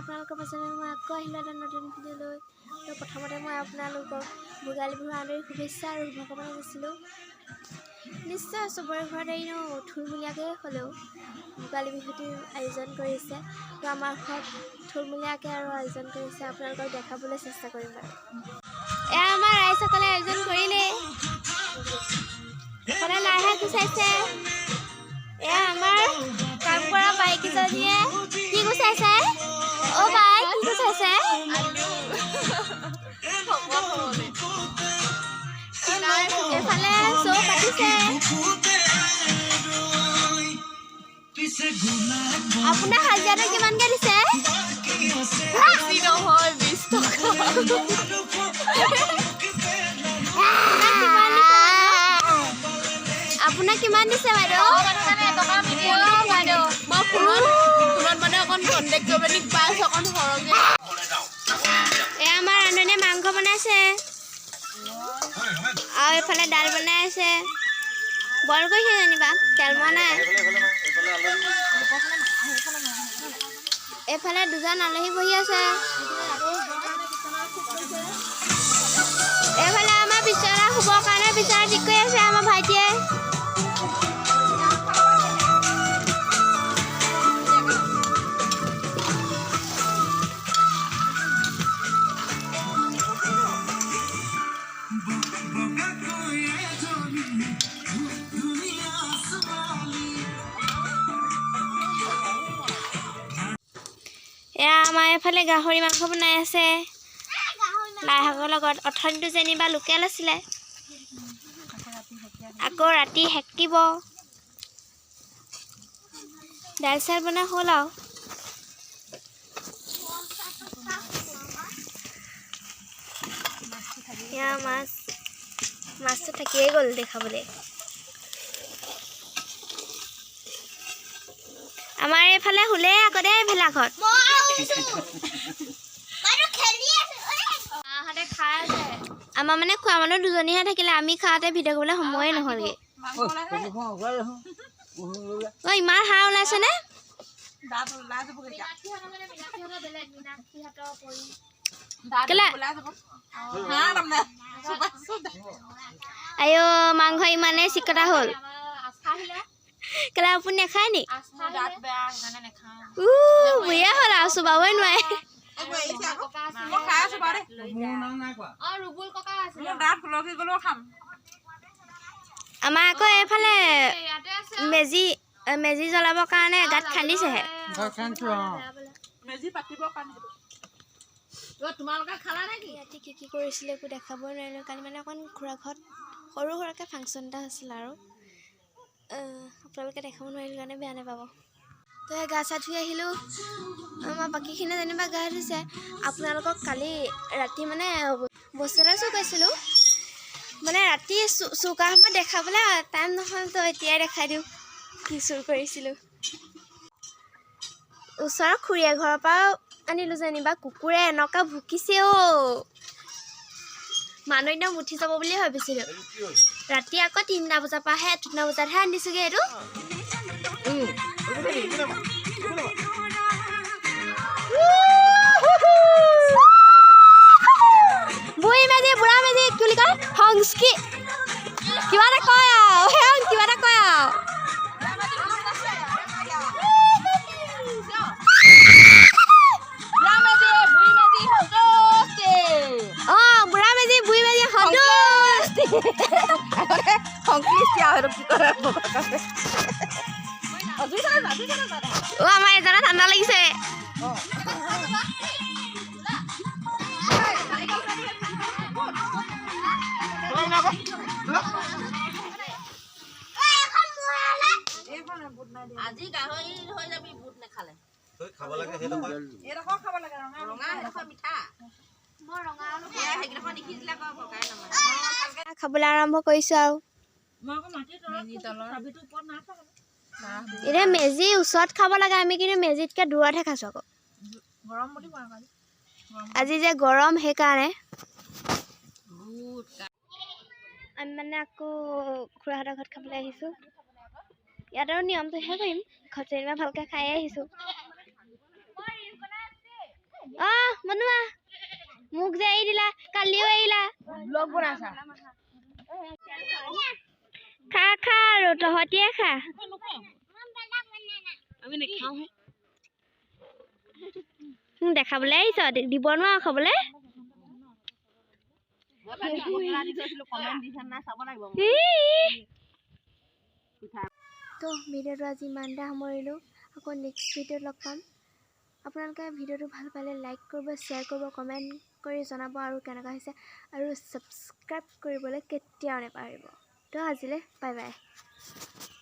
আপোনালোকৰ পাছতে মই আকৌ আহিলোঁ এটা নতুন ভিডিঅ' লৈ। তো প্ৰথমতে মই আপোনালোকক ভোগালী বিহুৰ আন্তৰিক শুভেচ্ছা আৰু শুভকামনা যাচিলোঁ। নিশ্চয় চবৰে ঘৰত এনেও থুলমূলীয়াকৈ হ'লেও ভোগালী বিহুটিৰ আয়োজন কৰিছে। তো আমাৰ ঘৰত থুলমূলীয়াকৈ আৰু আয়োজন কৰিছে, আপোনালোকক দেখাবলৈ চেষ্টা কৰিম বাৰু। এয়া আমাৰ ৰাইজসকলে আয়োজন কৰিলেই, সদায় লাই শাক গুচাইছে। এয়া আমাৰ কাম কৰা বাইকেইজনীয়ে কি গুচাইছে? অ' বাই কি গুচাইছে? এফালে চৌ পাতিছে। আপোনাৰ হাজিৰাটো কিমানকৈ দিছে? নহয় 20 টকা। আপোনাক কিমান দিছে বাইদেউ? বাইদেউ মই ফোনত মানে অকণ কণ্টেক্ট কৰিব নেকি পাইছ অকণ সৰহকৈ। এয়া আমাৰ ৰান্ধনীয়ে মাংস বনাইছে আৰু এইফালে দাল বনাই আছে। বইল কৰিছে যেনিবা, তেল মৰা নাই। এইফালে দুজন আলহী বহি আছে। এইফালে আমাৰ বিচনা শুবৰ কাৰণে বিচনা ঠিক কৰি আছে আমাৰ ভাইটিয়ে। এয়া আমাৰ এইফালে গাহৰি মাংস বনাই আছে লাই শাকৰ লগত। অথনিটো যেনিবা লোকেল আছিলে, আকৌ ৰাতি সেকিব। দাইল চাইল বনাই হ'ল আৰু। এয়া মাছটো থাকিয়ে গ'ল দেখাবলৈ। আমাৰ এইফালে শুলে আগতে ভেলাঘৰত আমাৰ মানে খোৱা মানুহ দুজনীহে থাকিলে, আমি খাওঁতে ভিডিঅ' কৰিবলৈ সময়ে নহ'লগৈ। অ' ইমান হাঁহ ওলাইছেনে? আইঅ মাংস ইমানেই চিকটা হ'ল। কেলে আপুনি নাখায় নি? বুঢ়িয়া হ'ল আৰু চুবাবই নোৱাৰে। আমাৰ আকৌ এইফালে মেজি জ্বলাবৰ কাৰণে গাঁত খান্দিছেহে। ৰাতি কি কৰিছিলে একো দেখাবই নোৱাৰিলোঁ। কালি মানে অকণ খুৰা ঘৰত সৰু সুৰাকৈ ফাংচন এটা হৈছিল আৰু আপোনালোকে দেখাব নোৱাৰিলোঁ কাৰণে বেয়া নাপাব। তো সেই গা চা ধুই আহিলোঁ। আমাৰ বাকীখিনি যেনিবা গা ধুইছে। আপোনালোকক কালি ৰাতি মানে বস্তু এটা চুৰ কৰিছিলোঁ, মানে ৰাতি চুকা সময়ত দেখাবলৈ টাইম নহয়, তো এতিয়াই দেখাই দিওঁ কি চুৰ কৰিছিলোঁ। ওচৰৰ খুৰীয়ে ঘৰৰ পৰা আনিলোঁ যেনিবা। কুকুৰে এনেকুৱা ভুকিছে অ', মানুহ একদম উঠি যাব বুলিয়ে ভাবিছিলোঁ। ৰাতি আকৌ 3টা বজাৰ পৰাহে 3টা বজাতহে আনিছোঁগৈ এইটো। বুঢ়ী মেজি বুঢ়া মেজি কি বুলি কয় সংস্কৃতি কিবা এটা কয় আৰু কিবা এটা কয় আৰু। আমাৰ এজনে ঠাণ্ডা লাগিছে। আজি গাহৰি হৈ যাবি বুট নেখালে। খাব লাগে সেইডোখৰ খাব লাগে ৰঙা সেইডোখৰ মিঠা। খাবলৈ আৰম্ভ কৰিছোঁ আৰু। এতিয়া মেজি ওচৰত খাব লাগে আমি, কিন্তু মেজিতকৈ দূৰতহে খাইছোঁ আকৌ। আজি যে গৰম সেইকাৰণে। আমি মানে আকৌ খুৰাহঁতৰ ঘৰত খাবলৈ আহিছোঁ। ইয়াত আৰু নিয়মটোহে কৰিম, ঘৰত যেনিবা ভালকৈ খাই আহিছোঁ। বনোৱা মোক যে এৰি দিলা কালিও এৰিলা ব্লগ বনাইছা খা খা আৰু তহঁতিয়ে খা আমি নেখাও দেখাবলৈ আহিছ দিব নোৱাৰ খাবলৈ তো ভিডিঅ'টো আজি ইমানতে সামৰিলোঁ আকৌ নেক্সট ভিডিঅ'ত লগ পাম আপোনালোকে ভিডিঅ'টো ভাল পালে লাইক কৰিব শ্বেয়াৰ কৰিব কমেণ্ট কৰি জনাব আৰু কেনেকুৱা হৈছে আৰু ছাবস্ক্ৰাইব কৰিবলৈ কেতিয়াও নাপাহৰিব তো আজিলৈ বাই বাই